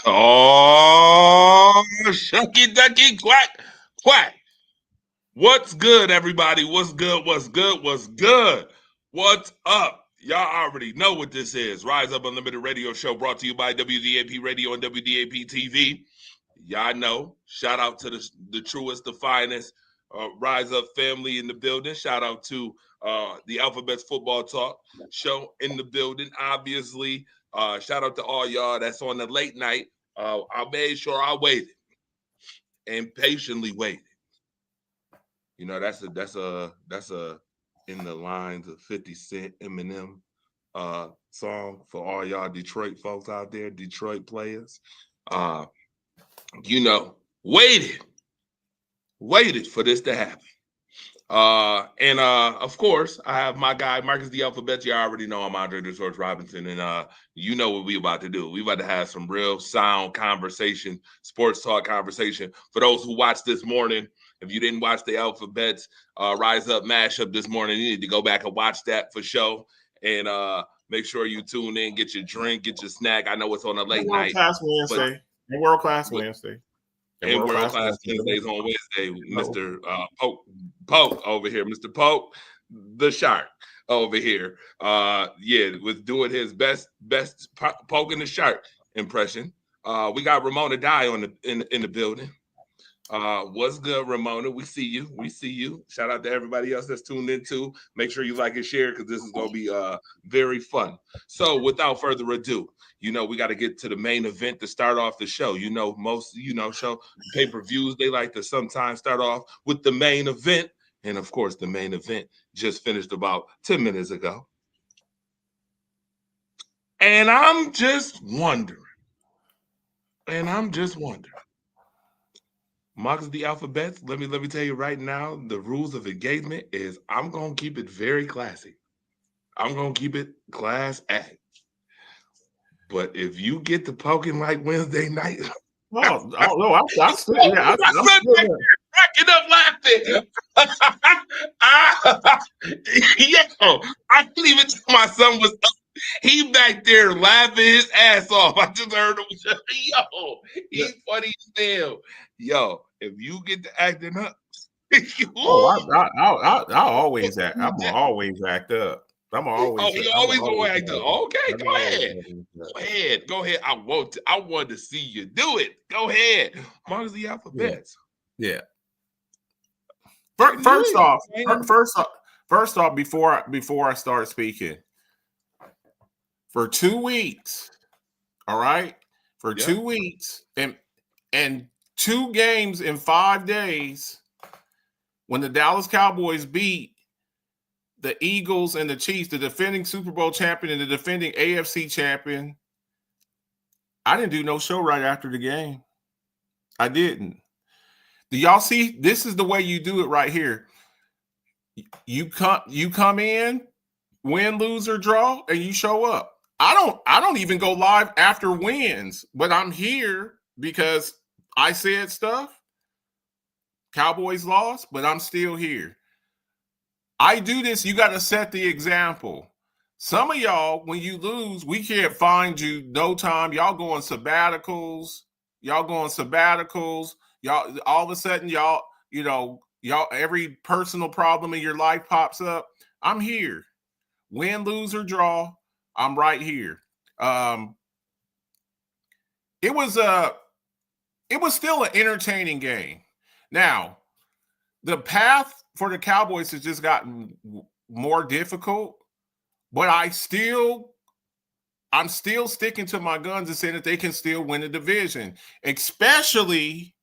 Oh, shucky ducky quack quack. What's good, everybody? What's good? What's good? What's good? What's up? Y'all already know what this is. Rise Up Unlimited Radio Show brought to you by WDAP Radio and WDAP TV. Y'all know. Shout out to the truest, the finest Rise Up family in the building. Shout out to the Alphabets Football Talk show in the building. Obviously, shout out to all y'all that's on the late night. I made sure I waited and patiently waited. You know, that's a in the lines of 50 Cent Eminem song for all y'all Detroit folks out there, Detroit players. You know, waited for this to happen. And of course, I have my guy, Marcus the Alphabet. You already know I'm Andre the Source Robinson, and you know what we about to do. We about to have some real sound conversation, sports talk conversation. For those who watched this morning, if you didn't watch the Alphabets Rise Up mashup this morning, you need to go back and watch that for show. And make sure you tune in, get your drink, get your snack. I know it's on a late night. Wednesday. World Class Wednesday. And World Class Wednesdays on Wednesday, Mr. Poke over here, Mr. Poke, the shark over here. Was doing his best poking the shark impression. We got Ramona Dye in the building. What's good, Ramona? We see you. Shout out to everybody else that's tuned in too. Make sure you like and share because this is gonna be very fun. So without further ado, you know, we got to get to the main event to start off the show. You know, most, show pay-per-views, they like to sometimes start off with the main event. And of course, the main event just finished about 10 minutes ago. And I'm just wondering. Marcus the Alphabets, let me tell you right now, the rules of engagement is I'm going to keep it very classy. I'm going to keep it class act. But if you get to poking like Wednesday night, I'm still cracking up laughing. I didn't even tell my son was up. He back there laughing his ass off. I just heard him. He's funny as hell. Yo, if you get to acting up, I always act. I'm gonna always act up. I'm gonna always. You I'm always gonna gonna always act up. Okay, go ahead. Go ahead. I wanted to see you do it. Go ahead. Amongst the alphabets. Yeah. First off, before I start speaking, for 2 weeks, all right, for 2 weeks, and 2 games in 5 days, when the Dallas Cowboys beat the Eagles and the Chiefs, the defending Super Bowl champion and the defending AFC champion, I didn't do no show right after the game. I didn't. Do y'all see? This is the way you do it right here. You come in, win, lose, or draw, and you show up. I don't even go live after wins, but I'm here because I said stuff. Cowboys lost, but I'm still here. I do this. You got to set the example. Some of y'all, when you lose, we can't find you no time. Y'all go on sabbaticals. Y'all all of a sudden, y'all every personal problem in your life pops up. I'm here. Win, lose, or draw, I'm right here. It was still an entertaining game. Now, the path for the Cowboys has just gotten more difficult, but I'm still sticking to my guns and saying that they can still win the division, especially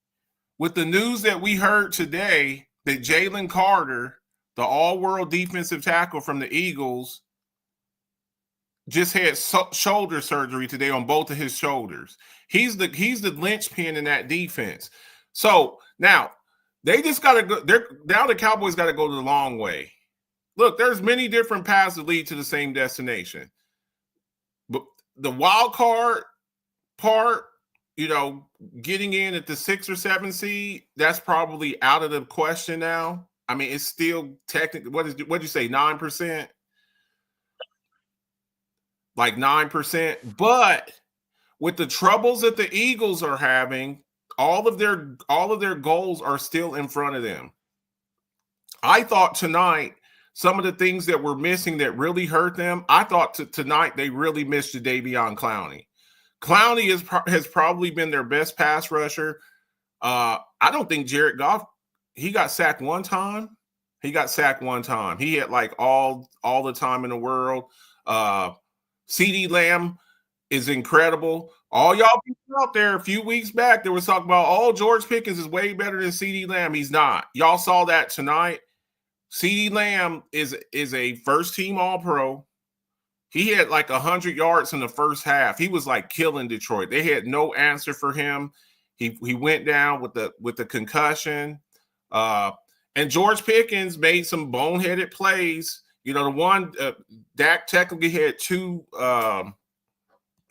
with the news that we heard today that Jalen Carter, the all-world defensive tackle from the Eagles, just had shoulder surgery today on both of his shoulders. He's the linchpin in that defense. So now they just got to go. Now the Cowboys got to go the long way. Look, there's many different paths that lead to the same destination. But the wild card part, getting in at the 6 or 7 seed, that's probably out of the question now. I mean, it's still technically, what'd you say, 9%? Like 9%. But with the troubles that the Eagles are having, all of their goals are still in front of them. I thought tonight, some of the things that were missing that really hurt them, I thought tonight they really missed Jadeveon Clowney. Clowney has probably been their best pass rusher. I don't think Jared Goff, he got sacked one time. He had like all the time in the world. CeeDee Lamb is incredible. All y'all people out there a few weeks back, there was talking about, George Pickens is way better than CeeDee Lamb. He's not. Y'all saw that tonight. CeeDee Lamb is a first-team All-Pro. He had like 100 yards in the first half. He was like killing Detroit. They had no answer for him. He went down with the concussion. And George Pickens made some boneheaded plays. The one Dak technically had 2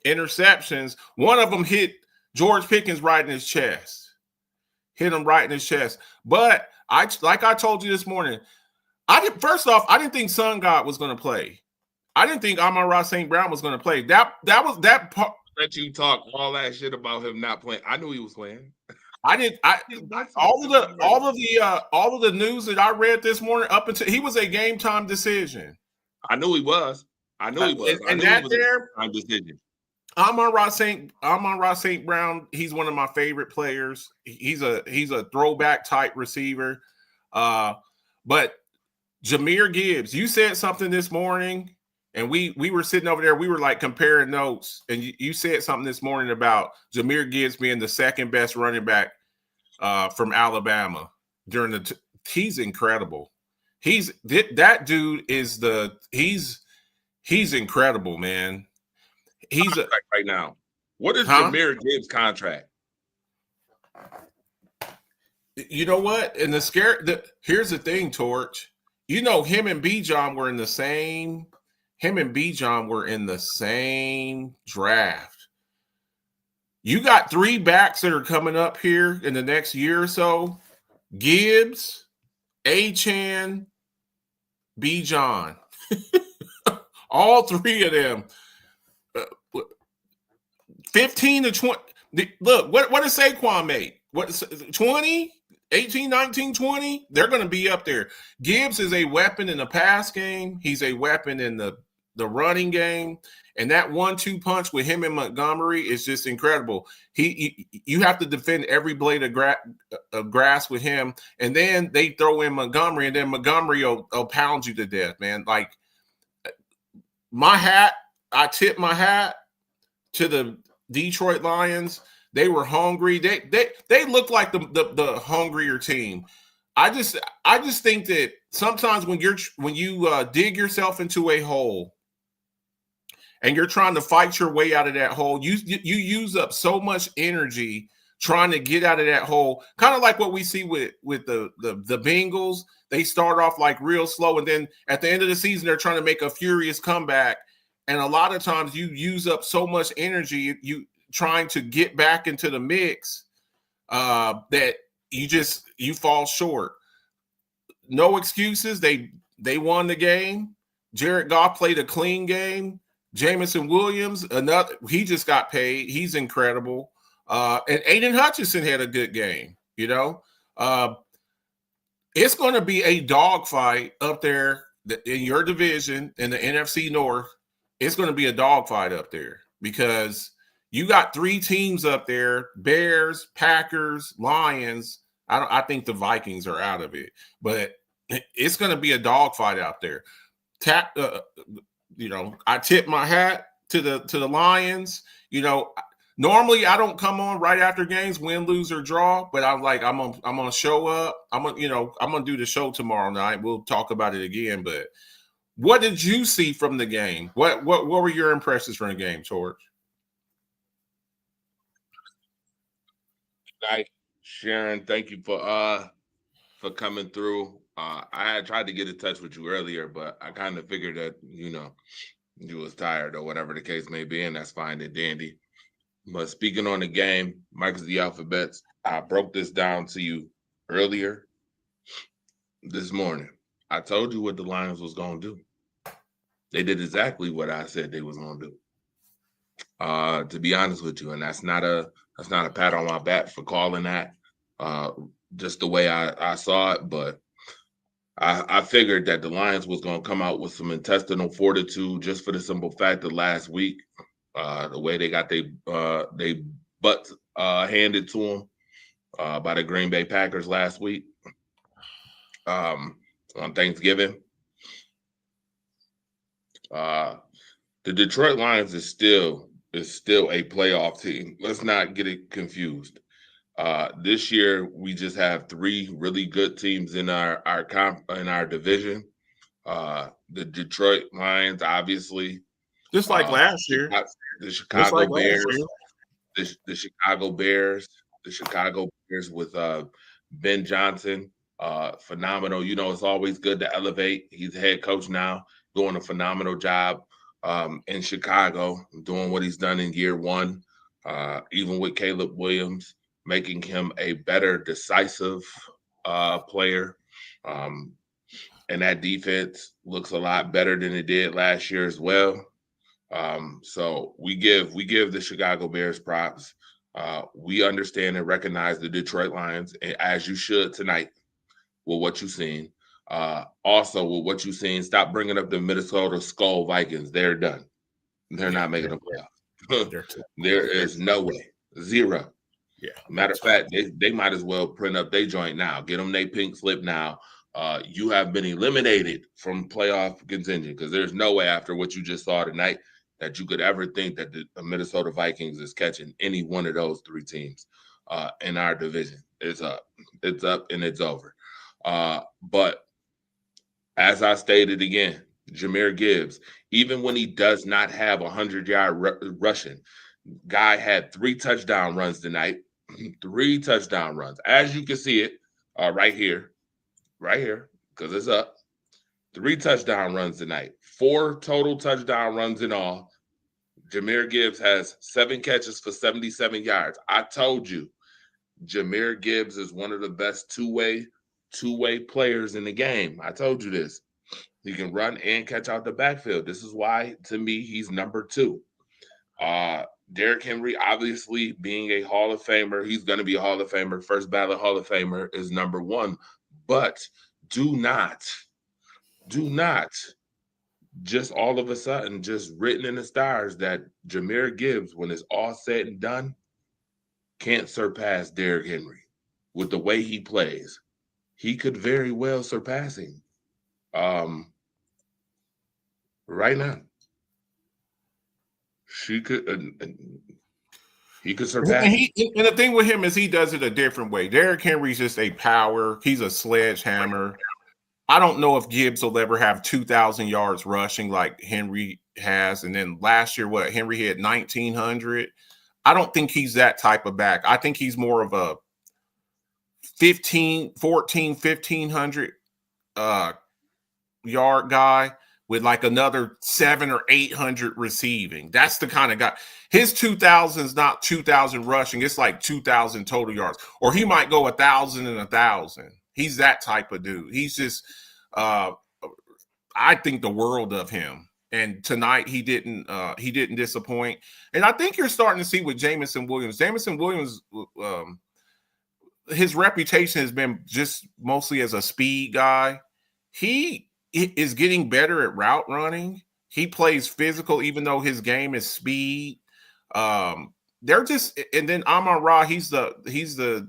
interceptions. One of them hit George Pickens right in his chest. But like I told you this morning, I didn't think Sun God was going to play. I didn't think Amon-Ra St. Brown was going to play. That was that part. Let you talk all that shit about him not playing. I knew he was playing. All of the news that I read this morning, up until he was a game time decision. I knew he was. Time decision. Amon-Ra St. Brown, he's one of my favorite players. He's a throwback type receiver. But Jahmyr Gibbs, you said something this morning, and we were sitting over there. We were like comparing notes, and you said something this morning about Jahmyr Gibbs being the second best running back from Alabama during he's incredible. That dude is he's incredible, man. He's right now. What is Jahmyr Gibbs' contract? You know what? And here's the thing, Torch. Him and Bijan were in the same draft. You got 3 backs that are coming up here in the next year or so. Gibbs, Achane, Bijan. All 3 of them. 15 to 20. Look, what did Saquon make? What, 20? 18, 19, 20, they're going to be up there. Gibbs is a weapon in the pass game. He's a weapon in the running game. And that 1-2 punch with him and Montgomery is just incredible. You have to defend every blade of grass with him. And then they throw in Montgomery, and then Montgomery will pound you to death, man. Like, I tip my hat to the Detroit Lions. They were hungry. They look like the hungrier team. I just think that sometimes when you dig yourself into a hole and you're trying to fight your way out of that hole, you use up so much energy trying to get out of that hole. Kind of like what we see with the Bengals. They start off like real slow, and then at the end of the season, they're trying to make a furious comeback. And a lot of times you use up so much energy, you trying to get back into the mix, that you fall short. No excuses. They won the game. Jared Goff played a clean game. Jameson Williams, he just got paid. He's incredible. And Aiden Hutchinson had a good game. It's going to be a dogfight up there in your division in the NFC North. It's going to be a dogfight up there because you got 3 teams up there: Bears, Packers, Lions. I think the Vikings are out of it, but it's going to be a dogfight out there. I tip my hat to the Lions. Normally I don't come on right after games, win, lose, or draw, but I'm gonna show up. I'm gonna do the show tomorrow night. We'll talk about it again. But what did you see from the game? What were your impressions from the game, George? Nice, Sharon. Thank you for coming through. I had tried to get in touch with you earlier, but I kind of figured that you was tired or whatever the case may be, and that's fine and dandy. But speaking on the game, Mike's the Alphabets, I broke this down to you earlier this morning. I told you what the Lions was going to do. They did exactly what I said they was going to do. To be honest with you, and that's not a pat on my back for calling that. Just the way I saw it, but I figured that the Lions was going to come out with some intestinal fortitude just for the simple fact that last week, the way they got they butts handed to them by the Green Bay Packers last week on Thanksgiving. The Detroit Lions is still a playoff team. Let's not get it confused. This year we just have 3 really good teams in our division. The Detroit Lions, obviously, just like last year. The Chicago Bears, the Chicago Bears, with Ben Johnson, phenomenal. It's always good to elevate. He's the head coach now, doing a phenomenal job in Chicago, doing what he's done in year 1, even with Caleb Williams, making him a better decisive player. And that defense looks a lot better than it did last year as well. So we give the Chicago Bears props. We understand and recognize the Detroit Lions, as you should tonight with what you've seen. Also, with what you've seen, stop bringing up the Minnesota Skull Vikings. They're done. They're not making the playoffs. There is no way. 0. Yeah. Matter of fact, they might as well print up their joint now. Get them their pink slip now. You have been eliminated from playoff contention because there's no way after what you just saw tonight that you could ever think that the Minnesota Vikings is catching any one of those 3 teams in our division. It's up, and it's over. But as I stated again, Jahmyr Gibbs, even when he does not have 100-yard rushing, guy had 3 touchdown runs tonight. 3 touchdown runs. As you can see it right here, because it's up. 3 touchdown runs tonight. 4 total touchdown runs in all. Jahmyr Gibbs has 7 catches for 77 yards. I told you, Jahmyr Gibbs is one of the best two-way players in the game. I told you this. He can run and catch out the backfield. This is why, to me, he's number 2. Derrick Henry, obviously being a Hall of Famer, he's going to be a Hall of Famer. First ballot Hall of Famer is number one. But do not just all of a sudden, just written in the stars that Jahmyr Gibbs, when it's all said and done, can't surpass Derrick Henry with the way he plays. He could very well surpass him right now. He could surpass him. And the thing with him is he does it a different way. Derrick Henry's just a power. He's a sledgehammer. I don't know if Gibbs will ever have 2,000 yards rushing like Henry has. And then last year, Henry had 1,900. I don't think he's that type of back. I think he's more of a 1,500 yard guy with like another 700 or 800 receiving. That's the kind of guy. His 2,000 is not 2,000 rushing. It's like 2,000 total yards. Or he might go 1,000 and 1,000. He's that type of dude. He's just, I think the world of him. And tonight he didn't disappoint. And I think you're starting to see with Jameson Williams. Jameson Williams, his reputation has been just mostly as a speed guy. He is getting better at route running. He plays physical, even though his game is speed. They're just, and then Amon-Ra, he's the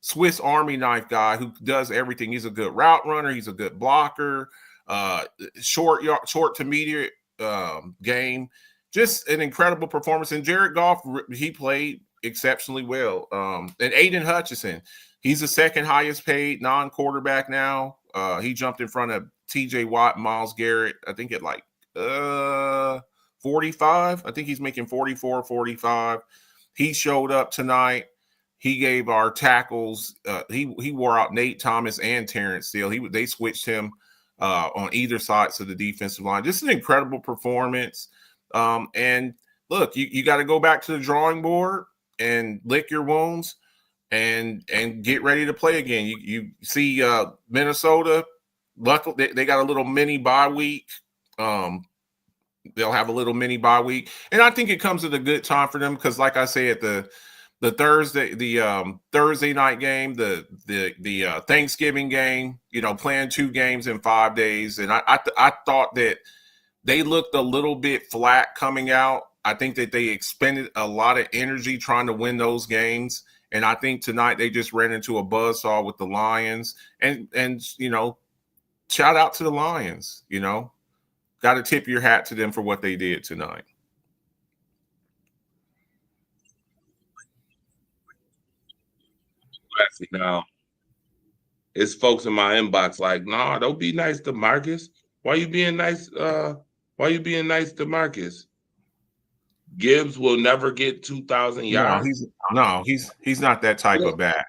Swiss Army knife guy who does everything. He's a good route runner. He's a good blocker. Short to medium game. Just an incredible performance. And Jared Goff, he played exceptionally well. And Aiden Hutchinson, he's the second highest paid non-quarterback now. He jumped in front of TJ Watt, Myles Garrett, I think at like 45. I think he's making 44, 45. He showed up tonight. He gave our tackles. He wore out Nate Thomas and Terrence Steele. They switched him on either sides of the defensive line. Just an incredible performance. And look, you got to go back to the drawing board and lick your wounds and get ready to play again. You see Minnesota, luckily they got a little mini bye week. They'll have a little mini bye week. And I think it comes at a good time for them because, like I say, at the Thursday night game, the Thanksgiving game, playing 2 games in 5 days. And I thought that they looked a little bit flat coming out. I think that they expended a lot of energy trying to win those games. And I think tonight they just ran into a buzzsaw with the Lions. And shout out to the Lions, got to tip your hat to them for what they did tonight. Now, it's folks in my inbox like, nah, don't be nice to Marcus. Why you being nice? Why you being nice to Marcus? Gibbs will never get 2,000 yards. He's not that type of back.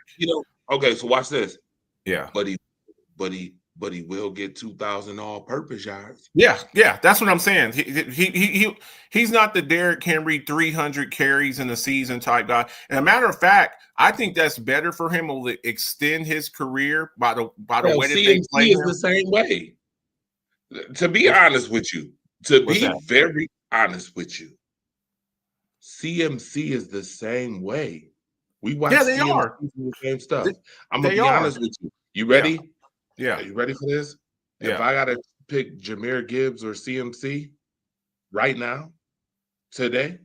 Okay, so watch this. Yeah, but he will get 2,000 all-purpose yards. Yeah, that's what I'm saying. He's not the Derrick Henry 300 carries in the season type guy. And a matter of fact, I think that's better for him. Will extend his career by the way that they play him. The same way. To be honest with you, very honest with you, CMC is the same way. We watch they are the same stuff. I'm gonna be honest with you. You ready? Yeah. Are you ready for this? Yeah. If I gotta pick Jahmyr Gibbs or CMC right now, today,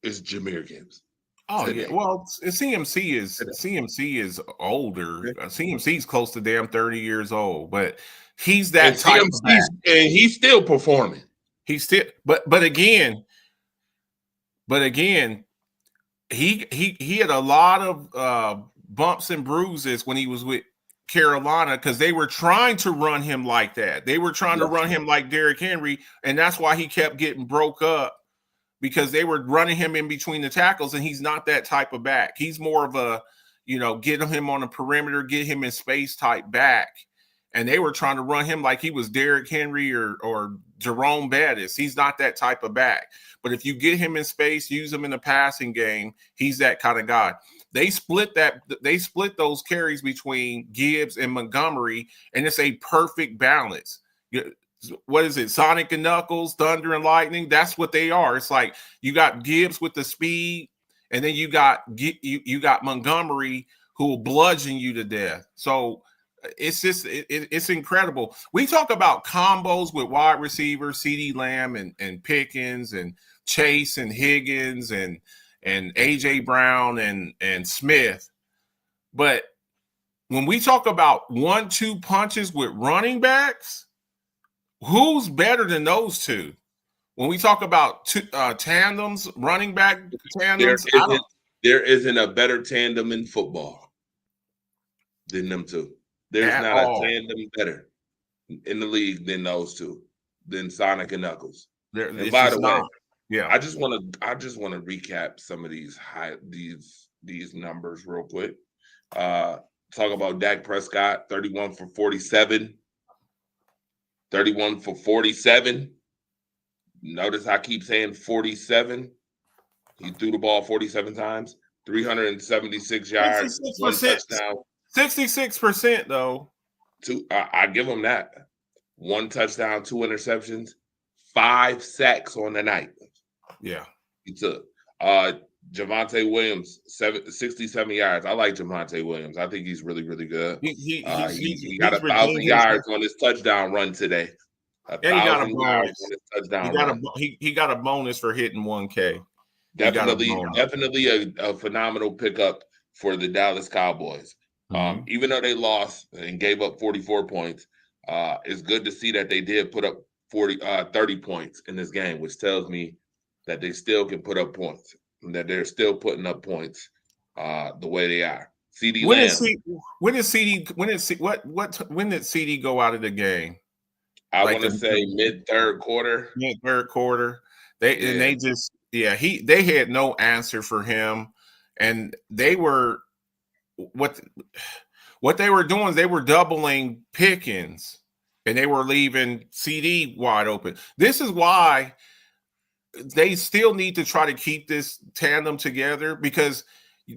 it's Jahmyr Gibbs. Oh today. Yeah. Well, CMC is older. CMC is close to damn 30 years old, but he's that type of back. And he's still performing. He's still, but again, he had a lot of bumps and bruises when he was with Carolina because they were trying to run him like that. They were trying to run him like Derrick Henry, and that's why he kept getting broke up because they were running him in between the tackles, and he's not that type of back. He's more of a, get him on the perimeter, get him in space type back. And they were trying to run him like he was Derrick Henry or Jerome Bettis. He's not that type of back. But if you get him in space, use him in the passing game, he's that kind of guy. They split those carries between Gibbs and Montgomery, and it's a perfect balance. what is it? Sonic and Knuckles, Thunder and Lightning. That's what they are. It's like you got Gibbs with the speed, and then you got Montgomery who will bludgeon you to death. So it's just it's incredible. We talk about combos with wide receivers, CeeDee Lamb and Pickens and Chase and Higgins and AJ Brown and Smith, but when we talk about 1-2 punches with running backs, who's better than those two? When we talk about tandems, running back tandems, there isn't a better tandem in football than them two. There's not a tandem better in the league than those two, than Sonic and Knuckles. And by the way, yeah, I just want to recap some of these numbers real quick. Talk about Dak Prescott, 31 for 47. 31 for 47. Notice I keep saying 47. He threw the ball 47 times, 376 yards, 1 touchdown. 66% though. I give him that. 1 touchdown, 2 interceptions, 5 sacks on the night. Yeah. He took. Javonte Williams, 67 yards. I like Javonte Williams. I think he's really, really good. He got 1,000 yards on his touchdown run today. He got a bonus. He got a bonus for hitting 1K. Definitely a phenomenal pickup for the Dallas Cowboys. Mm-hmm. Even though they lost and gave up 44 points, it's good to see that they did put up 30 points in this game, which tells me that they still can put up points. That they're still putting up points the way they are. CeeDee Lamb. When did CeeDee go out of the game? I want to say mid-third quarter. Mid-third quarter. They had no answer for him, and they were what they were doing is they were doubling Pickens, and they were leaving CeeDee wide open. This is why they still need to try to keep this tandem together, because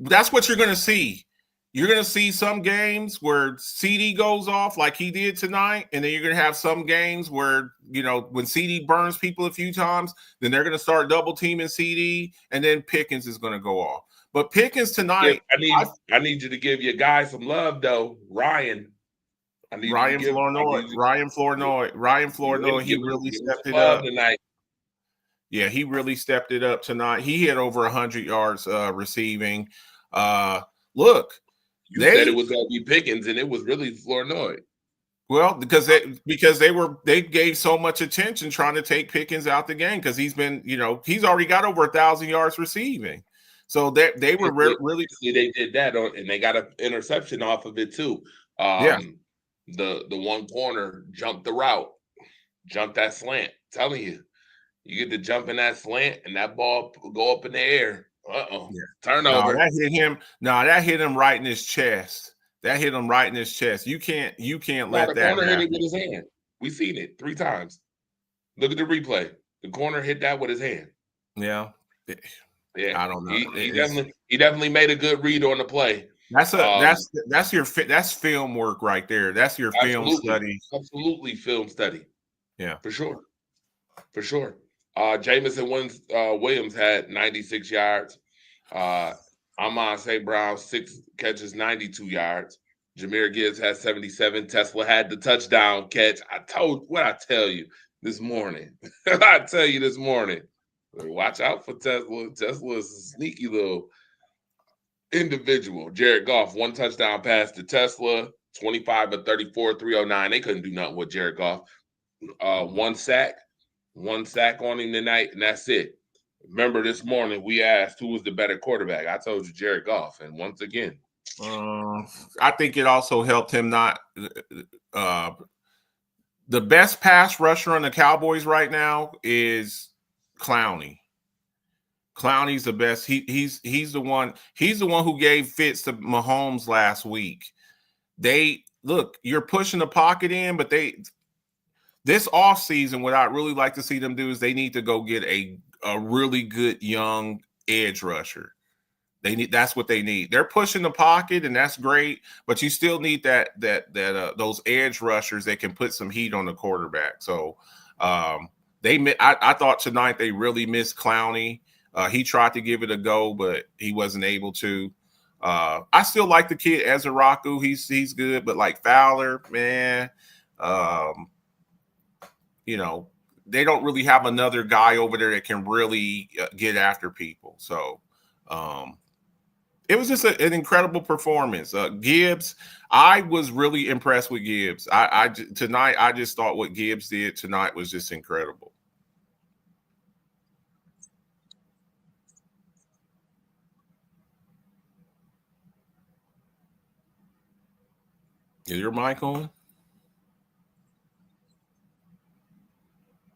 that's what you're going to see. You're going to see some games where CeeDee goes off like he did tonight, and then you're going to have some games where, when CeeDee burns people a few times, then they're going to start double teaming CeeDee, and then Pickens is going to go off. But Pickens tonight, I need you to give your guy some love though, Ryan. Ryan Flournoy, he really stepped it up tonight. Yeah, he really stepped it up tonight. He had over 100 yards receiving. Look, you said it was going to be Pickens, and it was really Flournoy. Well, because they gave so much attention trying to take Pickens out the game, because he's been, he's already got over 1,000 yards receiving. So they were really they did that, and they got an interception off of it too. The one corner jumped the route, jumped that slant. I'm telling you. You get to jump in that slant and that ball go up in the air. Turnover. That hit him right in his chest. You can't let that happen. The corner hit happen. it with his hand. We seen it 3 times. Look at the replay. The corner hit that with his hand. Yeah. I don't know. He definitely made a good read on the play. That's film work right there. That's your film study. Absolutely film study. Yeah. For sure. Jamison Williams had 96 yards. Amon St. Brown, 6 catches, 92 yards. Jahmyr Gibbs had 77. Tesla had the touchdown catch. I tell you this morning. Watch out for Tesla. Tesla is a sneaky little individual. Jared Goff, 1 touchdown pass to Tesla, 25 of 34, 309. They couldn't do nothing with Jared Goff. 1 sack on him tonight, and that's it. Remember this morning we asked who was the better quarterback. I told you Jared Goff, and once again, I think it also helped him not. The best pass rusher on the Cowboys right now is Clowney. Clowney's the best. He's the one. He's the one who gave fits to Mahomes last week. You're pushing the pocket in, but this offseason, what I'd really like to see them do is they need to go get a really good young edge rusher. That's what they need. They're pushing the pocket, and that's great, but you still need those edge rushers that can put some heat on the quarterback. So I thought tonight they really missed Clowney. He tried to give it a go, but he wasn't able to. I still like the kid Ezeraku. He's good, but like Fowler, man, they don't really have another guy over there that can really get after people. So it was just an incredible performance. Gibbs, I was really impressed with Gibbs. Tonight, I just thought what Gibbs did tonight was just incredible. Is your mic on?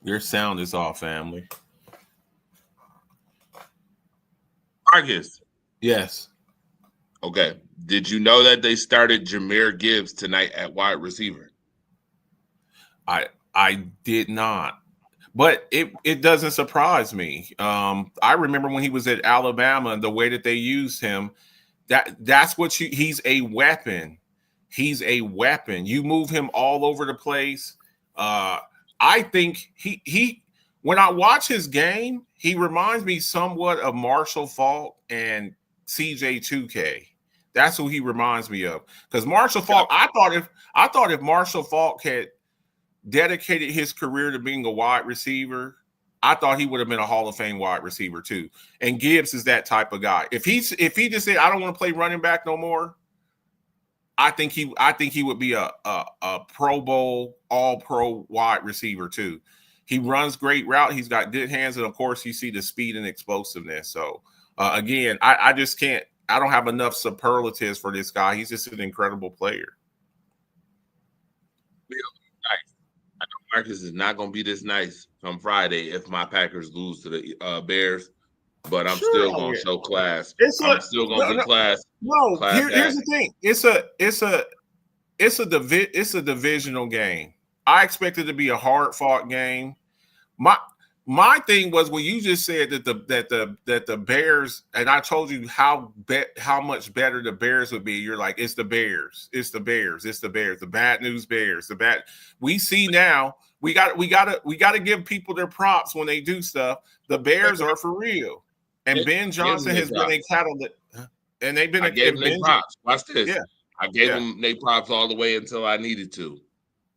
Your sound is off, family. Marcus. Yes. Okay. Did you know that they started Jahmyr Gibbs tonight at wide receiver? I did not, but it doesn't surprise me. I remember when he was at Alabama and the way that they used him. That's what he's a weapon. He's a weapon. You move him all over the place. I think he when I watch his game, he reminds me somewhat of Marshall Faulk and CJ2K. That's who he reminds me of. Because Marshall Faulk, I thought if Marshall Faulk had dedicated his career to being a wide receiver, I thought he would have been a Hall of Fame wide receiver too. And Gibbs is that type of guy. If he just said, I don't want to play running back no more, I think he would be a Pro Bowl, all pro wide receiver too. He runs great route. He's got good hands. And of course you see the speed and explosiveness. So again, I just can't, I don't have enough superlatives for this guy. He's just an incredible player. I know Marcus is not going to be this nice on Friday if my Packers lose to the Bears, but I'm still going to show class. I'm still going to do class. No, here's the thing. It's a divisional game. I expect it to be a hard fought game. My thing was when you just said that the Bears, and I told you how much better the Bears would be. You're like, it's the Bears, it's the Bears, it's the Bears, the bad news Bears, the bad. We see now. We got to give people their props when they do stuff. The Bears are for real, and Ben Johnson has been a catalyst, and they've been. I gave them props. Watch this. Yeah. I gave them their props all the way until I needed to.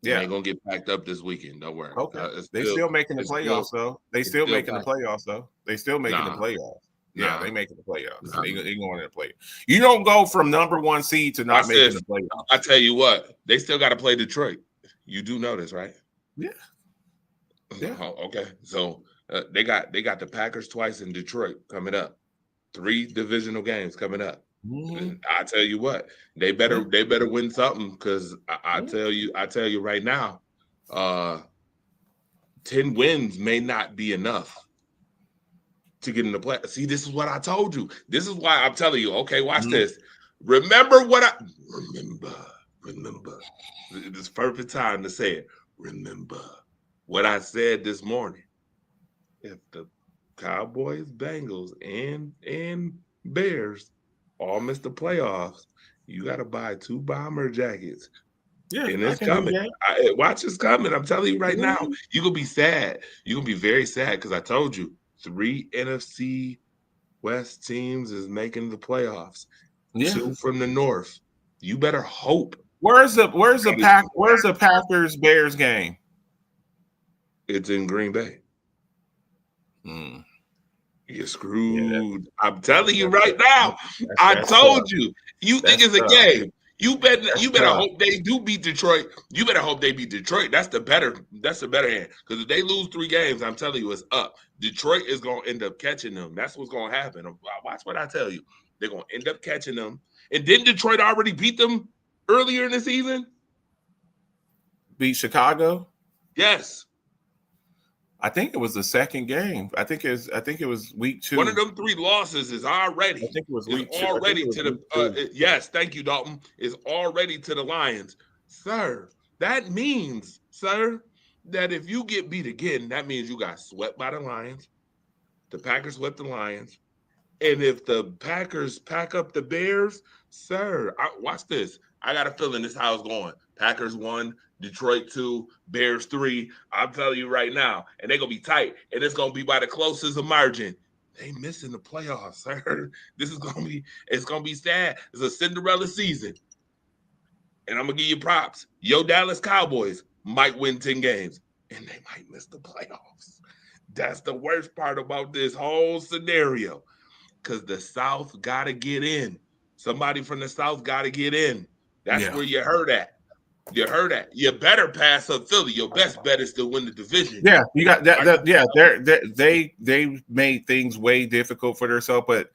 Yeah, they're gonna get packed up this weekend. Don't worry. Okay, they still making the playoffs though. They still making the playoffs though. They still making the playoffs. Yeah, they making the playoffs. They going in the playoffs. You don't go from number one seed to not making the playoffs. I tell you what, they still got to play Detroit. You do know this, right? Yeah. Yeah. Okay, so they got the Packers twice in Detroit coming up. 3 divisional games coming up. Mm-hmm. I tell you what, they better win something because I tell you right now, 10 wins may not be enough to get in the play. See, this is what I told you. This is why I'm telling you. Okay, watch this. Remember what I remember. This perfect time to say it. Remember what I said this morning. If the Cowboys, Bengals, and Bears all miss the playoffs, you got to buy 2 bomber jackets. Yeah, and it's coming. Watch it's coming. I'm telling you right now, you're going to be sad. You're going to be very sad because I told you 3 NFC West teams is making the playoffs. 2 from the North. You better hope. Where's the Packers Bears game? It's in Green Bay. You're screwed. Yeah, I'm telling you right now. I told you. You think it's a game. You better hope they do beat Detroit. You better hope they beat Detroit. That's the better hand. Because if they lose 3 games, I'm telling you, it's up. Detroit is going to end up catching them. That's what's going to happen. Watch what I tell you. They're going to end up catching them. And didn't Detroit already beat them earlier in the season? Beat Chicago? Yes. I think it was the second game. I think it was week 2. One of them 3 losses is already. I think it was week 2. Already to the. Yes, thank you, Dalton. Is already to the Lions, sir. That means, sir, that if you get beat again, that means you got swept by the Lions. The Packers swept the Lions. And if the Packers pack up the Bears, sir, watch this. I got a feeling this is how it's going. Packers 1, Detroit 2, Bears 3. I'm telling you right now, and they're gonna be tight, and it's gonna be by the closest of margin. They missing the playoffs, sir. It's gonna be sad. It's a Cinderella season. And I'm gonna give you props. Yo, Dallas Cowboys might win 10 games, and they might miss the playoffs. That's the worst part about this whole scenario. Because the South got to get in. Somebody from the South got to get in. That's where you heard at. You heard that. You better pass up Philly. Your best bet is to win the division. Yeah, you got that. Yeah, they made things way difficult for themselves, but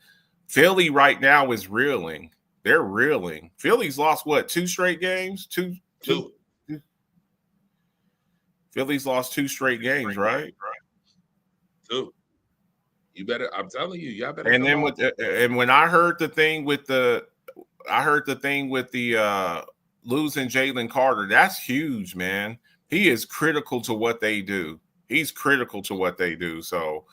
Philly right now is reeling. They're reeling. Philly's lost what, 2 straight games? Two. Philly's lost 2 straight games, right? 2. You better. I'm telling you, y'all better. And then when I heard the thing with the, losing Jalen Carter, that's huge, man. He is critical to what they do. He's critical to what they do. So,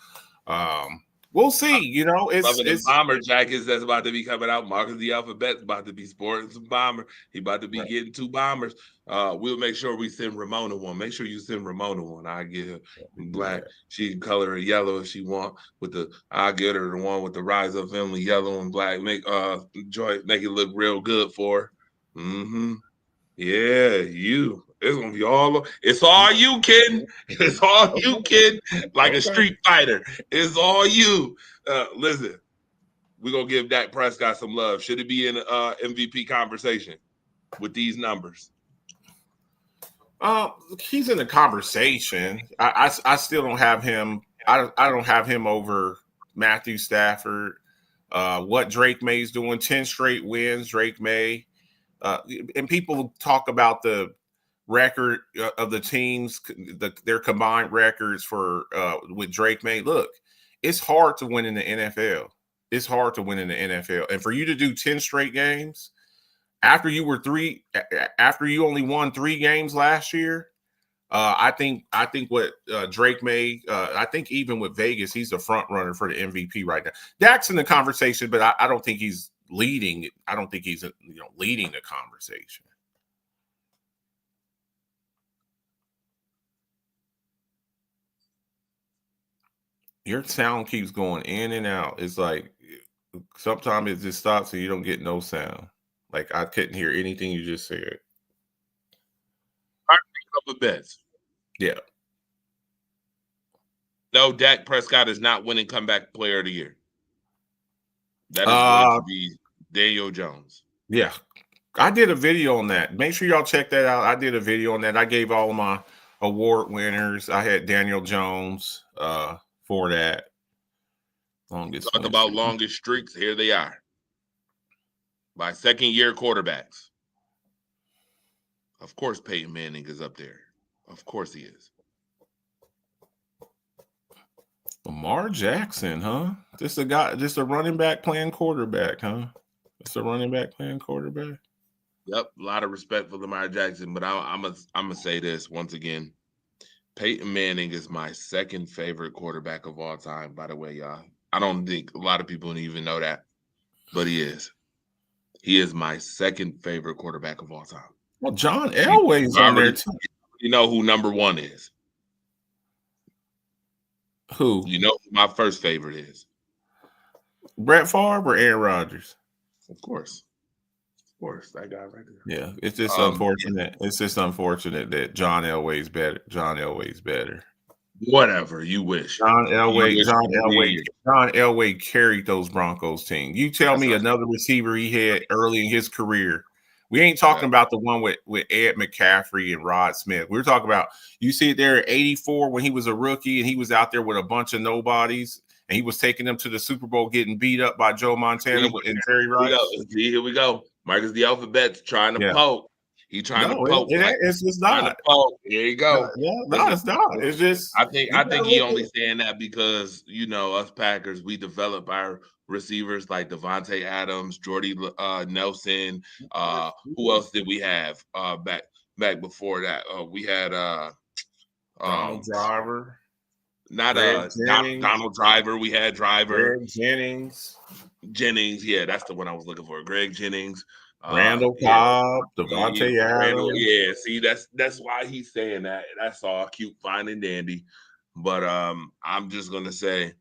we'll see. You know, it's bomber jackets that's about to be coming out. Marcus the Alphabet's about to be sporting some bomber. He about to be getting 2 bombers. We'll make sure we send Ramona one. Make sure you send Ramona one. I get her black. She can color it yellow if she want. I'll get her the one with the Rise Up Family yellow and black. Make it look real good for her. Mm-hmm. Yeah, you. It's gonna be it's all you, kid. It's all you, kid. Like a street fighter. It's all you. Listen, we're gonna give Dak Prescott some love. Should it be in MVP conversation with these numbers? He's in the conversation. I still don't have him. I don't have him over Matthew Stafford. What Drake May's doing, 10 straight wins, Drake May. And people talk about the record of the teams, their combined records for with Drake May. Look, it's hard to win in the NFL. It's hard to win in the NFL, and for you to do 10 straight games after you only won 3 games last year. I think what Drake May. I think even with Vegas, he's the front runner for the MVP right now. Dak's in the conversation, but I don't think he's leading. I don't think he's leading the conversation. Your sound keeps going in and out. It's like sometimes it just stops and you don't get no sound. Like I couldn't hear anything you just said. Couple bets. Yeah. No, Dak Prescott is not winning comeback player of the year. That is going to be Daniel Jones. Yeah. I did a video on that. Make sure y'all check that out. I did a video on that. I gave all of my award winners. I had Daniel Jones for that. Longest. Talk about longest streaks. Here they are. By second-year quarterbacks. Of course, Peyton Manning is up there. Of course he is. Lamar Jackson, huh? Just a running back playing quarterback, huh? Just a running back playing quarterback. Yep, a lot of respect for Lamar Jackson, but I'm gonna say this once again. Peyton Manning is my second favorite quarterback of all time, by the way, y'all. I don't think a lot of people even know that, but he is. He is my second favorite quarterback of all time. Well, John Elway's on there too. You know who number 1 is? Who? You know who my first favorite is? Brett Favre or Aaron Rodgers? Of course, that guy right there. Yeah, it's just unfortunate. Yeah. It's just unfortunate that John Elway's better. Whatever you wish. John Elway carried those Broncos team. You tell me another receiver he had early in his career. We ain't talking about the one with Ed McCaffrey and Rod Smith. We're talking about, you see it there at 84 when he was a rookie and he was out there with a bunch of nobodies and he was taking them to the Super Bowl getting beat up by Joe Montana and Terry Rice. Here we go. Marcus the Alphabet's trying to poke. He's trying to poke. It's just not. There you go. No, it's not. It's just. I think he only saying that because us Packers, we develop our receivers like Devontae Adams, Jordy Nelson. Who else did we have back before that? We had Donald Driver. Not Jennings. Donald Driver. We had Driver. Greg Jennings. Yeah, that's the one I was looking for. Greg Jennings. Randall Cobb, Devontae Randall, Adams. yeah, see, that's why he's saying that. That's all cute, fine, and dandy. But I'm just gonna say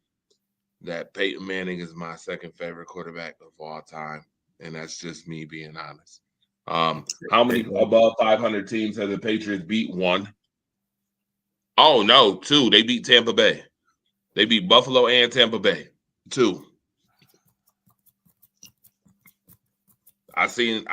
that Peyton Manning is my second favorite quarterback of all time, and that's just me being honest. How many above 500 teams have the Patriots beat? One. Oh no, two. They beat Tampa Bay. They beat Buffalo and Tampa Bay. Two. I seen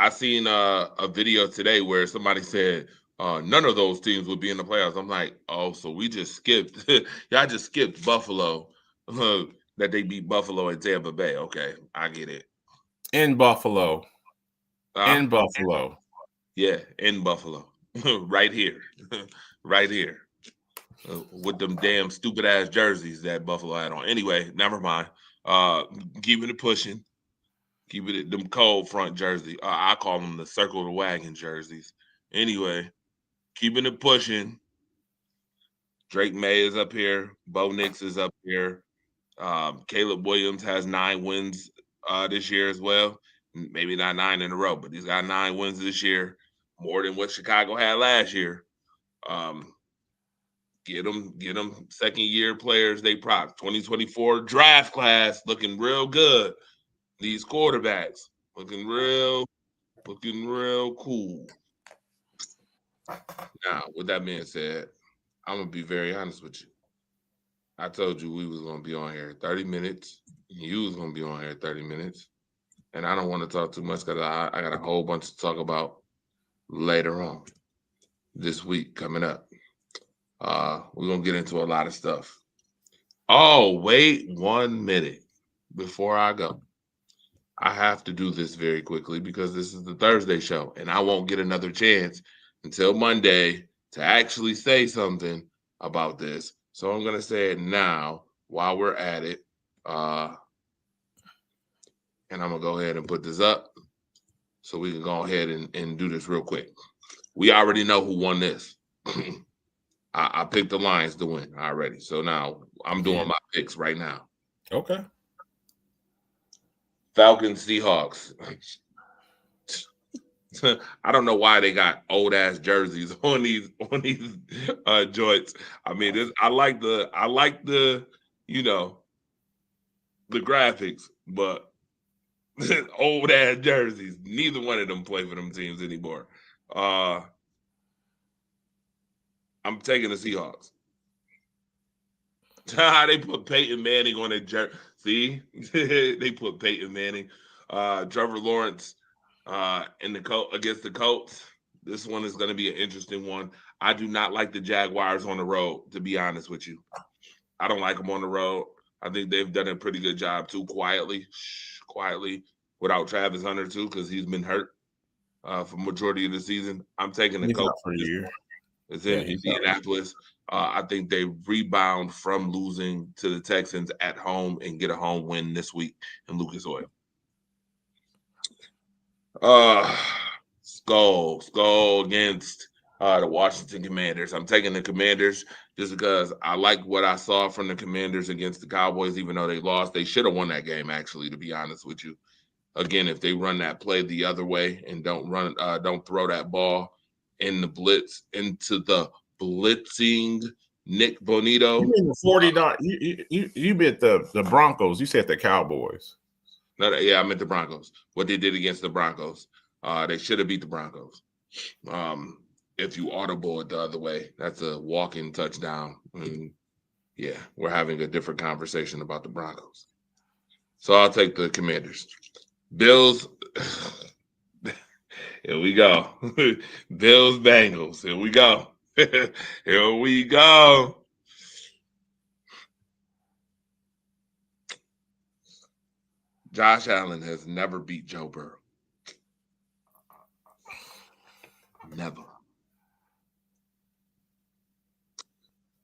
a video today where somebody said none of those teams would be in the playoffs. I'm like, oh, so we just skipped. Y'all just skipped Buffalo. That they beat Buffalo and Tampa Bay. Okay, I get it. In Buffalo. In Buffalo. Yeah, in Buffalo. Right here. Right here. With them damn stupid ass jerseys that Buffalo had on. Anyway, never mind. Keeping it pushing. Keeping it them cold front jersey. I call them the circle the wagon jerseys. Anyway, keeping it pushing. Drake May is up here. Bo Nix is up here. Caleb Williams has 9 wins this year as well. Maybe not 9 in a row, but he's got 9 wins this year, more than what Chicago had last year. Get them second year players they props. 2024 draft class looking real good. These quarterbacks looking real cool. Now, with that being said, I'm gonna be very honest with you. I told you we was gonna be on here 30 minutes. You was gonna be on here 30 minutes. And I don't want to talk too much because I got a whole bunch to talk about later on this week coming up. We're gonna get into a lot of stuff. Oh, wait 1 minute before I go. I have to do this very quickly because this is the Thursday show, and I won't get another chance until Monday to actually say something about this. So I'm gonna say it now while we're at it. And I'm gonna go ahead and put this up so we can go ahead and do this real quick. We already know who won this. I picked the Lions to win already. So now I'm doing my picks right now. Okay. Falcons, Seahawks. I don't know why they got old ass jerseys on these joints. I mean, I like the the graphics, but old ass jerseys. Neither one of them play for them teams anymore. I'm taking the Seahawks. They put Peyton Manning on a jersey. See, they put Peyton Manning, Trevor Lawrence, in the against the Colts. This one is going to be an interesting one. I do not like the Jaguars on the road, to be honest with you. I don't like them on the road. I think they've done a pretty good job too, quietly, without Travis Hunter too, because he's been hurt for majority of the season. I'm taking the Colts for a year. It's in Indianapolis. I think they rebound from losing to the Texans at home and get a home win this week in Lucas Oil. Skull against the Washington Commanders. I'm taking the Commanders just because I like what I saw from the Commanders against the Cowboys, even though they lost. They should have won that game, actually, to be honest with you. Again, if they run that play the other way and don't throw that ball in the blitz into the blitzing Nick Bonito. You mean the 49? You bet the Broncos. You said the Cowboys. No, yeah, I meant the Broncos. What they did against the Broncos. They should have beat the Broncos. If you audible it the other way, that's a walk-in touchdown. Yeah, we're having a different conversation about the Broncos. So I'll take the Commanders. Bills. Here we go. Bills, Bengals. Here we go. Here we go. Josh Allen has never beat Joe Burrow. Never.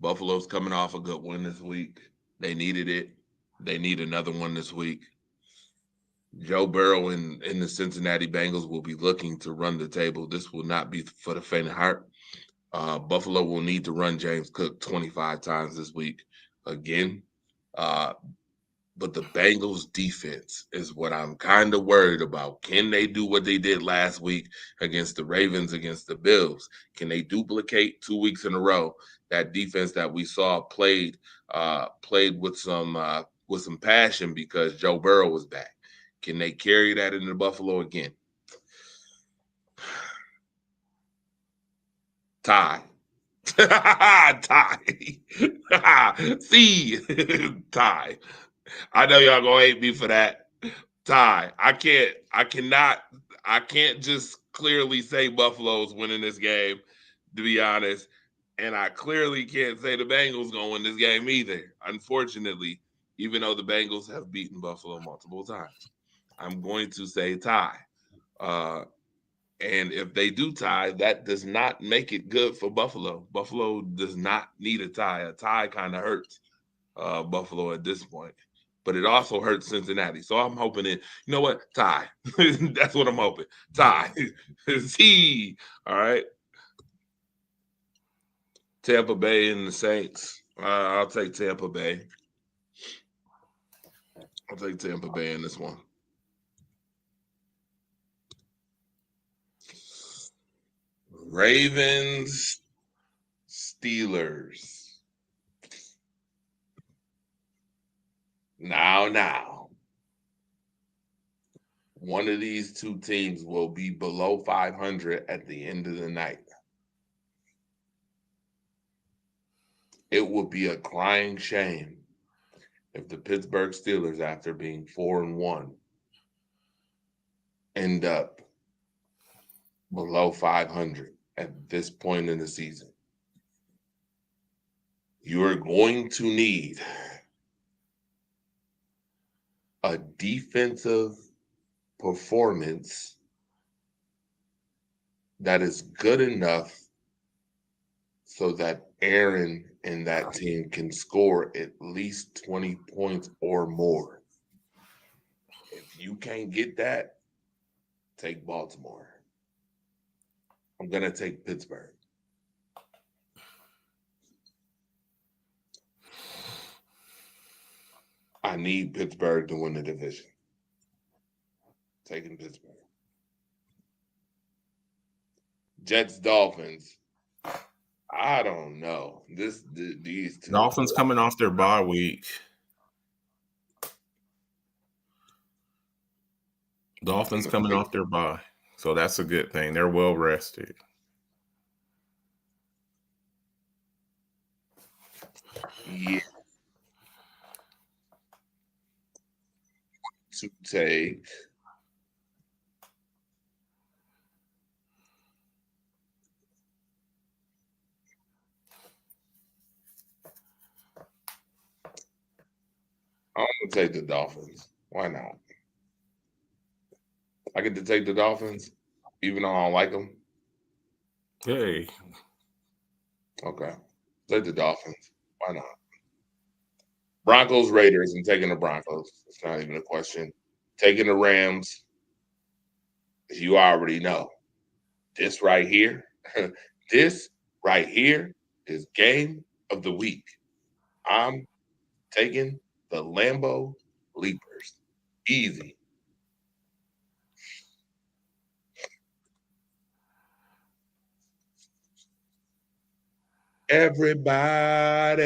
Buffalo's coming off a good win this week. They needed it. They need another one this week. Joe Burrow and the Cincinnati Bengals will be looking to run the table. This will not be for the faint of heart. Buffalo will need to run James Cook 25 times this week. again. But the Bengals defense is what I'm kind of worried about. Can they do what they did last week against the Ravens, against the Bills? Can they duplicate 2 weeks in a row that defense that we saw played with some passion because Joe Burrow was back? Can they carry that into Buffalo again? Tie. Tie. See, tie. I know y'all gonna hate me for that. Tie. I can't just clearly say Buffalo's winning this game, to be honest. And I clearly can't say the Bengals gonna win this game either. Unfortunately, even though the Bengals have beaten Buffalo multiple times, I'm going to say tie. And if they do tie, that does not make it good for Buffalo. Buffalo does not need a tie. A tie kind of hurts Buffalo at this point. But it also hurts Cincinnati. So I'm hoping it, you know what? Tie. That's what I'm hoping. Tie. See. All right. Tampa Bay and the Saints. I'll take Tampa Bay. I'll take Tampa Bay in this one. Ravens, Steelers. Now. One of these two teams will be below 500 at the end of the night. It would be a crying shame if the Pittsburgh Steelers, after being 4-1, end up below 500 at this point in the season. You are going to need a defensive performance that is good enough so that Aaron and that team can score at least 20 points or more. If you can't get that, take Baltimore. I'm going to take Pittsburgh. I need Pittsburgh to win the division. Taking Pittsburgh. Jets, Dolphins. I don't know. These two. Dolphins coming off their bye week. Dolphins coming off their bye. So that's a good thing. They're well rested. Yeah. To take I'm gonna take the Dolphins. Why not? I get to take the Dolphins, even though I don't like them. Hey. Okay. Take the Dolphins. Why not? Broncos, Raiders. I'm taking the Broncos. It's not even a question. Taking the Rams. You already know. This right here is game of the week. I'm taking the Lambeau Leapers. Easy. Everybody.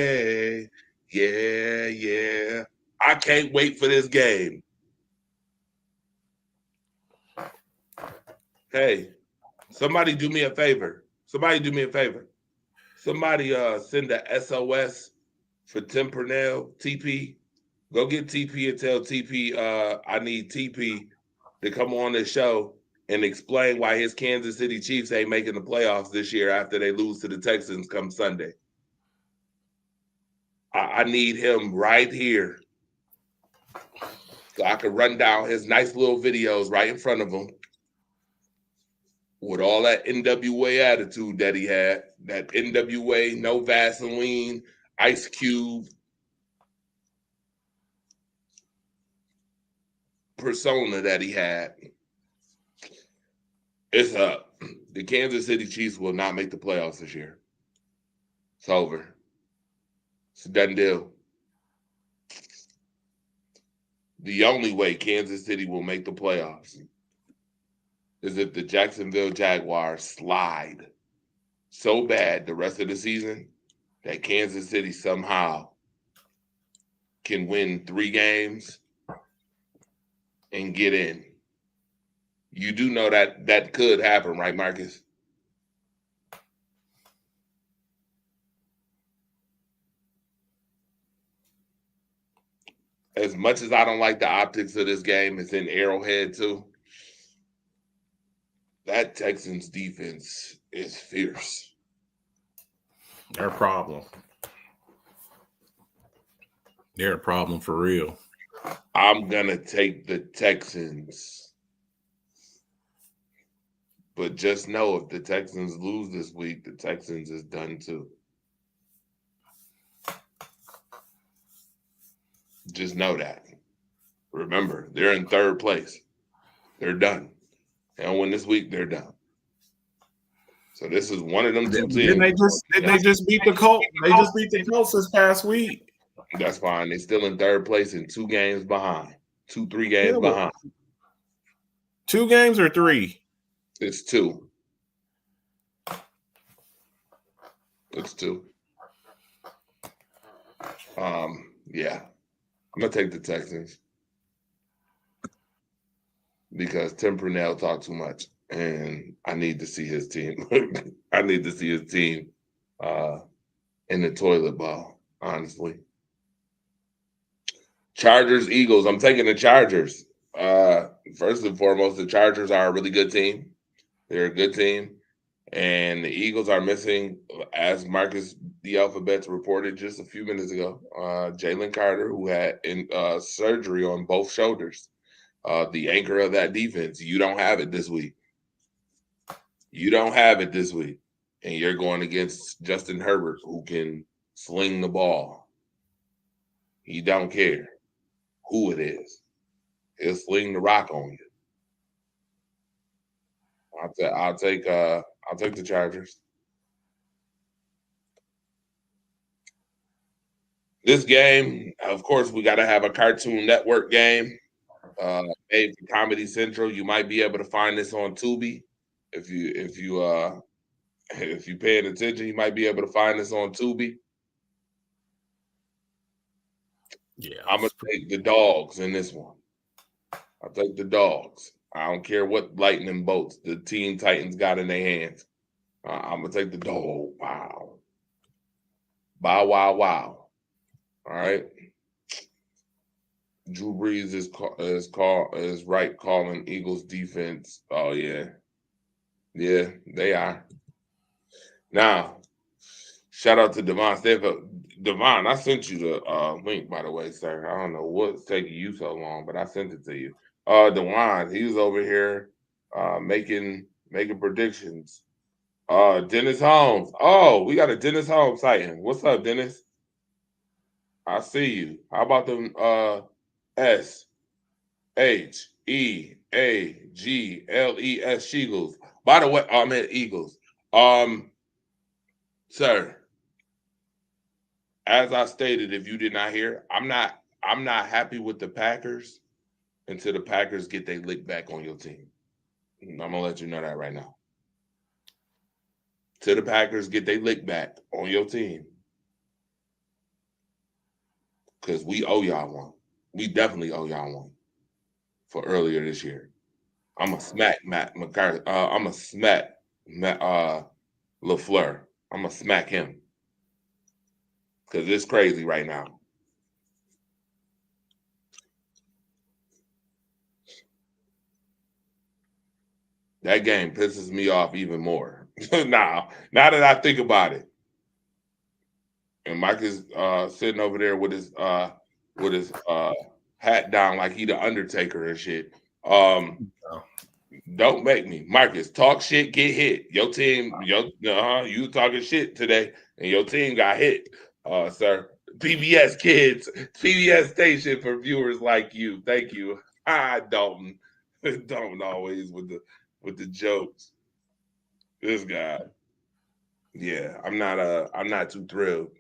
Yeah. I can't wait for this game. Hey, somebody do me a favor. Somebody send a SOS for Tim Purnell, TP. Go get TP and tell TP I need TP to come on the show and explain why his Kansas City Chiefs ain't making the playoffs this year after they lose to the Texans come Sunday. I need him right here so I can run down his nice little videos right in front of him with all that NWA attitude that he had, that NWA, no Vaseline, Ice Cube persona that he had. It's up. The Kansas City Chiefs will not make the playoffs this year. It's over. It's a done deal. the only way Kansas City will make the playoffs is if the Jacksonville Jaguars slide so bad the rest of the season that Kansas City somehow can win 3 games and get in. You do know that that could happen, right, Marcus? As much as I don't like the optics of this game, it's in Arrowhead too. That Texans defense is fierce. They're a problem. They're a problem for real. I'm going to take the Texans. But just know if the Texans lose this week, the Texans is done too. Just know that. Remember, they're in 3rd place. They're done. They don't win this week, they're done. So this is one of them 2 teams. Didn't they just beat the Colts? They just beat the Colts this past week. That's fine. They're still in 3rd place and 2 games behind. 2-3 games behind. 2 games or 3? It's 2. It's 2. Yeah. I'm gonna take the Texans because Tim Brunell talked too much, and I need to see his team. I need to see his team in the toilet bowl, honestly. Chargers, Eagles. I'm taking the Chargers. First and foremost, the Chargers are a really good team. They're a good team. And the Eagles are missing, as Marcus the Alphabets reported just a few minutes ago, Jalen Carter, who had surgery on both shoulders. The anchor of that defense. You don't have it this week. You don't have it this week. And you're going against Justin Herbert, who can sling the ball. He don't care who it is. He'll sling the rock on you. I'll take the Chargers. This game, of course, we got to have a Cartoon Network game. Made for Comedy Central. You might be able to find this on Tubi. If you paying attention, you might be able to find this on Tubi. Yeah, I'm gonna take the dogs in this one. I'll take the dogs. I don't care what lightning bolts the Teen Titans got in their hands. I'm gonna take the dog. Wow. Bow wow wow. All right. Drew Brees is right calling Eagles defense. Oh yeah. Yeah, they are. Now, shout out to Devon Stanfield. Devon, I sent you the link, by the way, sir. I don't know what's taking you so long, but I sent it to you. Dewan, he was over here making predictions. Dennis Holmes. Oh, we got a Dennis Holmes sighting. What's up, Dennis? I see you. How about them SHEAGLES Eagles? By the way, I meant Eagles. Sir, as I stated, if you did not hear, I'm not happy with the Packers until the Packers get their lick back on your team. I'm gonna let you know that right now. Till the Packers get their lick back on your team. Because we owe y'all one. We definitely owe y'all one for earlier this year. I'm gonna smack Matt McCarthy. I'm gonna smack LaFleur. I'm gonna smack him. Because it's crazy right now. That game pisses me off even more. now that I think about it. And Mike is sitting over there with his hat down like he the Undertaker and shit. Don't make me. Marcus, talk shit, get hit. Your team, you talking shit today, and your team got hit, sir. PBS kids, PBS station for viewers like you. Thank you. Dalton. Dalton always with the jokes. This guy. Yeah, I'm not too thrilled.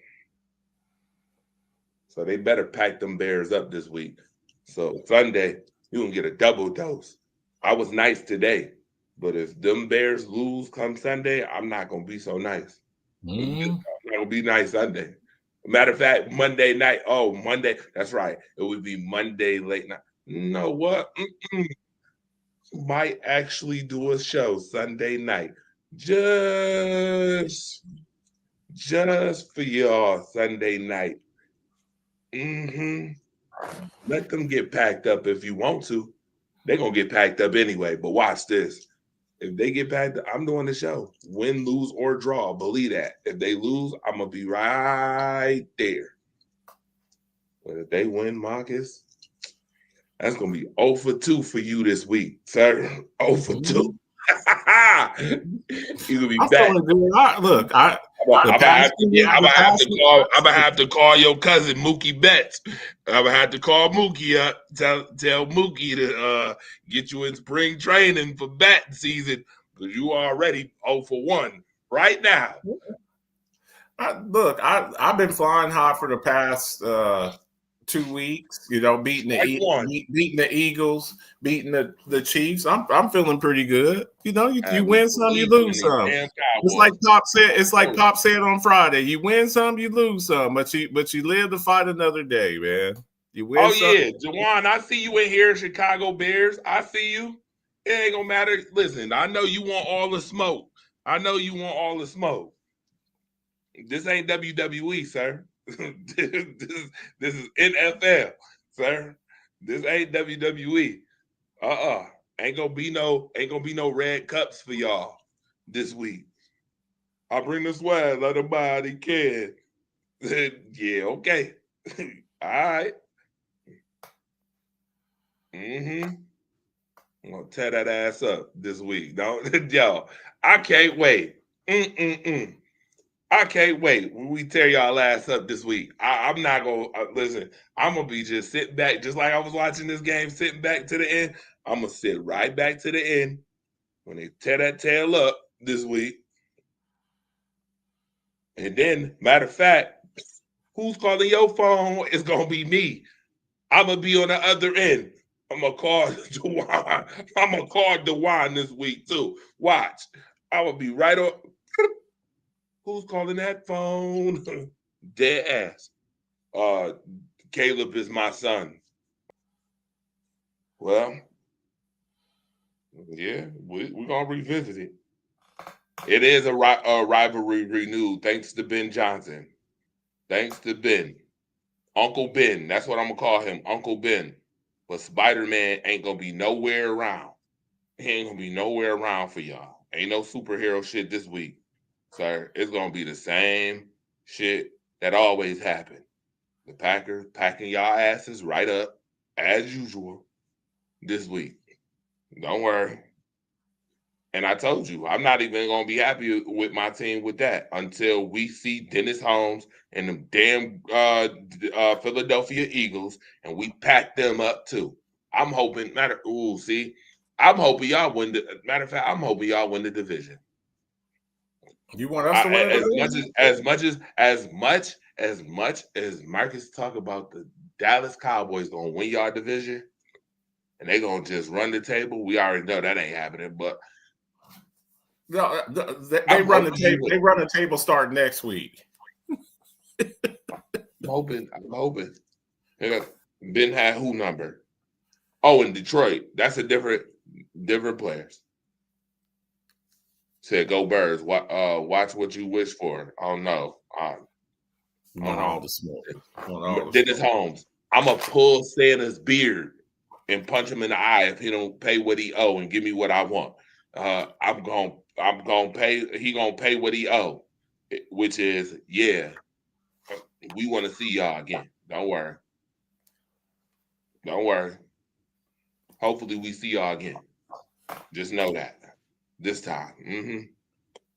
So they better pack them Bears up this week. So Sunday, you can get a double dose. I was nice today, but if them Bears lose come Sunday, I'm not gonna be so nice. I'm not gonna be nice Sunday. Matter of fact, Monday night. Oh, Monday. That's right. It would be Monday late night. You know what? Might actually do a show Sunday night. Just for y'all Sunday night. Let them get packed up if you want to. They're gonna get packed up anyway. But watch this. If they get packed up, I'm doing the show. Win, lose, or draw. Believe that. If they lose, I'm gonna be right there. But if they win, Marcus, that's gonna be 0 for 2 for you this week, sir. 0 for 2. You gonna be back. Look, I'm gonna have to call your cousin Mookie Betts. I'm gonna have to call Mookie up. Tell Mookie to get you in spring training for bat season because you are already 0 for 1 right now. I've been flying high for the past 2 weeks. You know, beating the Eagles, beating the Chiefs. I'm feeling pretty good. You know, you win some, you lose some. It's like Pop said. It's like Pop said on Friday. You win some, you lose some, but you live to fight another day, man. You win. Yeah, Jawan, I see you in here, Chicago Bears. I see you. It ain't gonna matter. Listen, I know you want all the smoke. This ain't WWE, sir. This is NFL, sir. This ain't WWE. Ain't gonna be no red cups for y'all this week. I bring the swag, let nobody can. Yeah, okay. All right. I'm gonna tear that ass up this week. Don't y'all. I can't wait. I can't wait when we tear y'all ass up this week. I'm not gonna listen. I'm gonna be just sitting back, just like I was watching this game, sitting back to the end. I'm gonna sit right back to the end when they tear that tail up this week. And then, matter of fact, who's calling your phone? It's gonna be me. I'm gonna be on the other end. I'm gonna call DeWan. I'm gonna call DeWan this week too. Watch. I will be right on. Who's calling that phone? Dead ass. Caleb is my son. Well, yeah, we're gonna revisit it. It is a rivalry renewed thanks to Ben Johnson. Thanks to Ben. Uncle Ben. That's what I'm gonna call him, Uncle Ben. But Spider-Man ain't gonna be nowhere around. He ain't gonna be nowhere around for y'all. Ain't no superhero shit this week, sir. It's gonna be the same shit that always happened. The Packers packing y'all asses right up as usual this week. Don't worry. And I told you, I'm not even gonna be happy with my team with that until we see Dennis Holmes and the damn Philadelphia Eagles, and we pack them up too. I'm hoping. I'm hoping y'all win. Matter of fact, I'm hoping y'all win the division. You want us to win as much as Marcus talk about the Dallas Cowboys gonna win y'all division, and they gonna just run the table. We already know that ain't happening, but. No, they run the table. They run the table start next week. I'm hoping. Ben had who number? Oh, in Detroit. That's a different players. Said go Birds. Watch what you wish for. Oh no. Want all the smoke. Dennis Holmes. I'm gonna pull Santa's beard and punch him in the eye if he don't pay what he owe and give me what I want. I'm gonna pay. He gonna pay what he owe, which is we want to see y'all again. Don't worry. Hopefully we see y'all again. Just know that this time.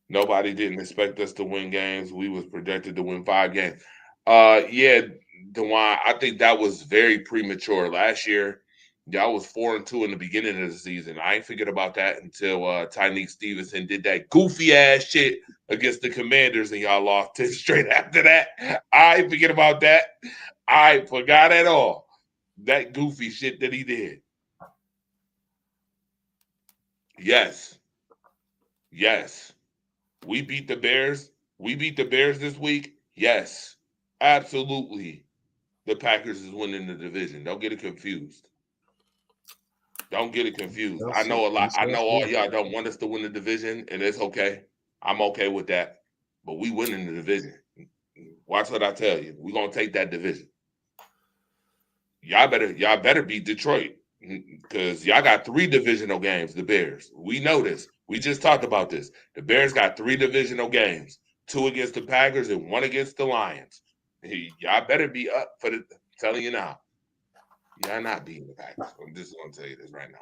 Nobody didn't expect us to win games. We was projected to win 5 games. DeWan, I think that was very premature. Last year, y'all was 4-2 in the beginning of the season. I ain't forget about that until Tyreek Stevenson did that goofy ass shit against the Commanders, and y'all lost 10 straight after that. I ain't forget about that. I forgot at all. that goofy shit that he did. Yes. Yes. We beat the Bears. We beat the Bears this week. Yes. Absolutely. The Packers is winning the division. Don't get it confused. Don't get it confused. I know a lot. I know all y'all don't want us to win the division, and it's okay. I'm okay with that. But we winning the division. Watch what I tell you. We're gonna take that division. Y'all better beat Detroit. Because y'all got 3 divisional games, the Bears. We know this. We just talked about this. The Bears got 3 divisional games, 2 against the Packers and 1 against the Lions. Y'all better be up for the telling you now. Y'all not beating the Packers. I'm just gonna tell you this right now.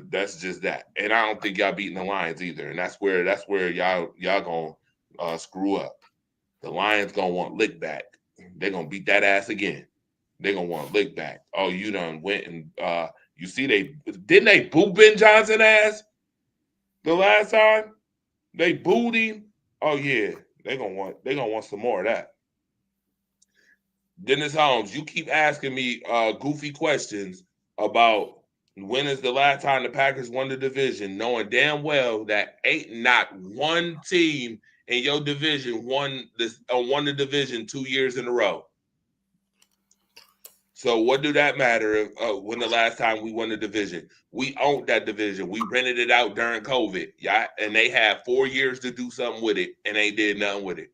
That's just that. And I don't think y'all beating the Lions either. And that's where y'all gonna screw up. The Lions gonna want lick back. They're gonna beat that ass again. They're gonna want lick back. Oh, you done went and you see didn't they boo Ben Johnson ass the last time? They booed him. Oh yeah, they're gonna want some more of that. Dennis Holmes, you keep asking me goofy questions about when is the last time the Packers won the division, knowing damn well that ain't not one team in your division won the division 2 years in a row. So what do that matter when the last time we won the division? We owned that division. We rented it out during COVID. Yeah, and they had 4 years to do something with it, and they did nothing with it.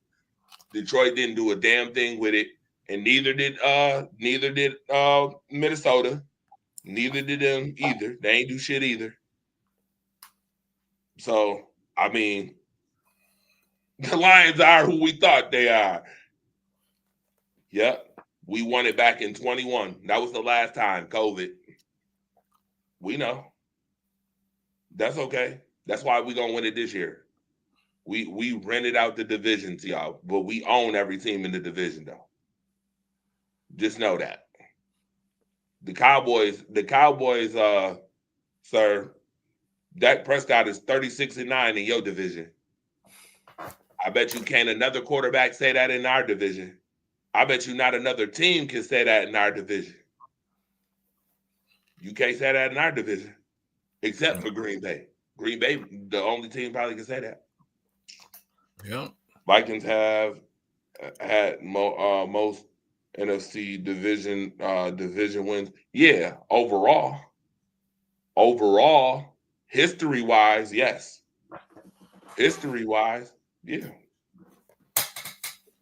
Detroit didn't do a damn thing with it, and neither did Minnesota. Neither did them either. They ain't do shit either. So, I mean, the Lions are who we thought they are. Yep. We won it back in 21. That was the last time, COVID. We know. That's okay. That's why we're going to win it this year. We rented out the division to y'all, but we own every team in the division, though. Just know that. The Cowboys, sir, Dak Prescott is 36-9 in your division. I bet you can't another quarterback say that in our division. I bet you not another team can say that in our division. You can't say that in our division, except for Green Bay. Green Bay, the only team probably can say that. Yeah. Vikings have had most NFC division wins. Yeah, overall, history-wise, yes. History-wise, yeah.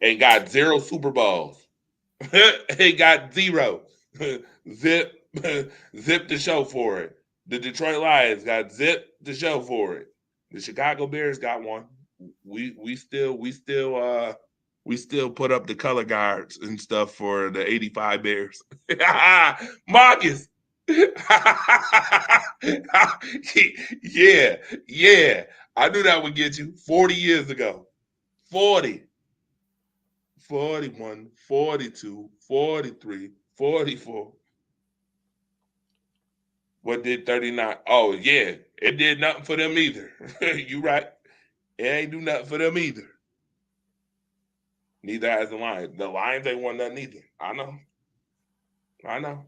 Ain't got 0 Super Bowls. Ain't got 0. Zip the show for it. The Detroit Lions got zip the show for it. The Chicago Bears got one. We still put up the color guards and stuff for the 85 Bears. Marcus. Yeah. I knew that would get you 40 years ago. 40. 41, 42, 43, 44. What did 39? Oh, yeah. It did nothing for them either. You right. It ain't do nothing for them either. Neither has the Lions. The Lions ain't won nothing either. I know.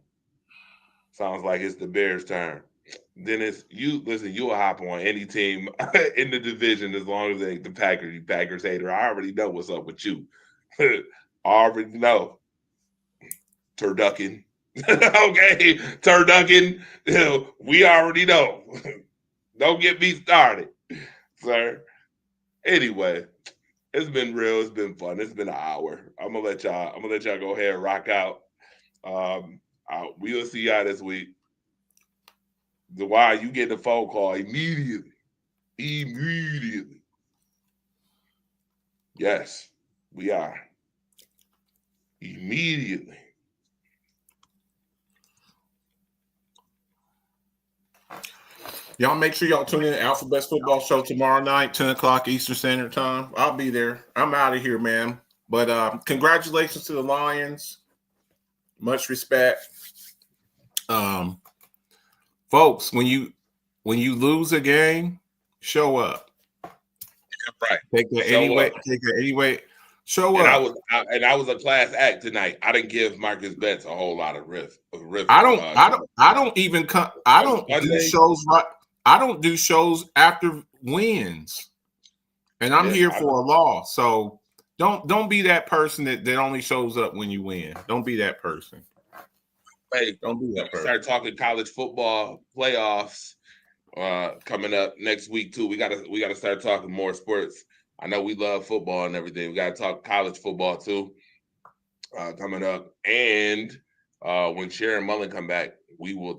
Sounds like it's the Bears' turn. Dennis, you'll hop on any team in the division as long as they ain't the Packers. You Packers hater. I already know what's up with you. I already know. Turducken. Okay, Turducken. We already know. Don't get me started, sir. Anyway, it's been real. It's been fun. It's been an hour. I'm gonna let y'all go ahead and rock out. We'll see y'all this week. Why you get the phone call immediately. Yes, we are. Immediately. Y'all make sure y'all tune in to Alphabets Football Show tomorrow night, 10 o'clock Eastern Standard Time. I'll be there. I'm out of here, man. But congratulations to the Lions. Much respect. Folks, when you lose a game, show up. Right. Take it anyway. Show And up. I was a class act tonight. I didn't give Marcus Betts a whole lot of riff. I don't even come. I don't do Sunday. shows. I don't do shows after wins, and I'm here for a loss. So don't be that person that only shows up when you win. Don't be that person. Hey, don't be that person. Start talking college football playoffs coming up next week too. We gotta start talking more sports. I know we love football and everything. We gotta talk college football too coming up. And when Sharon Mullen come back, we will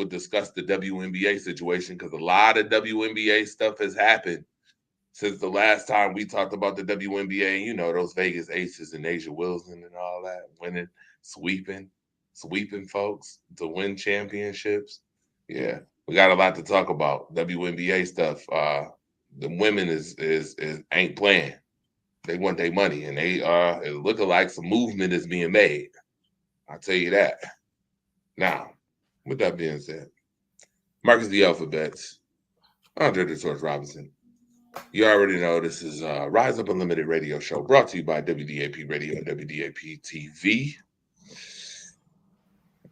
discuss the WNBA situation because a lot of WNBA stuff has happened since the last time we talked about the WNBA. You know, those Vegas Aces and Asia Wilson and all that, winning, sweeping folks to win championships. Yeah, we got a lot to talk about. WNBA stuff. The women is ain't playing. They want their money, and they it's looking like some movement is being made. I'll tell you that. Now, with that being said, Marcus the Alphabets, Andre the Torch Robinson. You already know this is Rise Up Unlimited Radio Show brought to you by WDAP Radio and WDAP TV.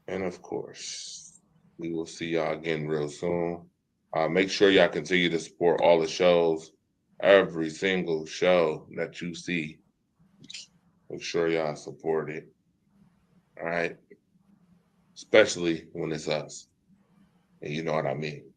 And of course, we will see y'all again real soon. Make sure y'all continue to support all the shows, every single show that you see. Make sure y'all support it. All right. Especially when it's us. And you know what I mean.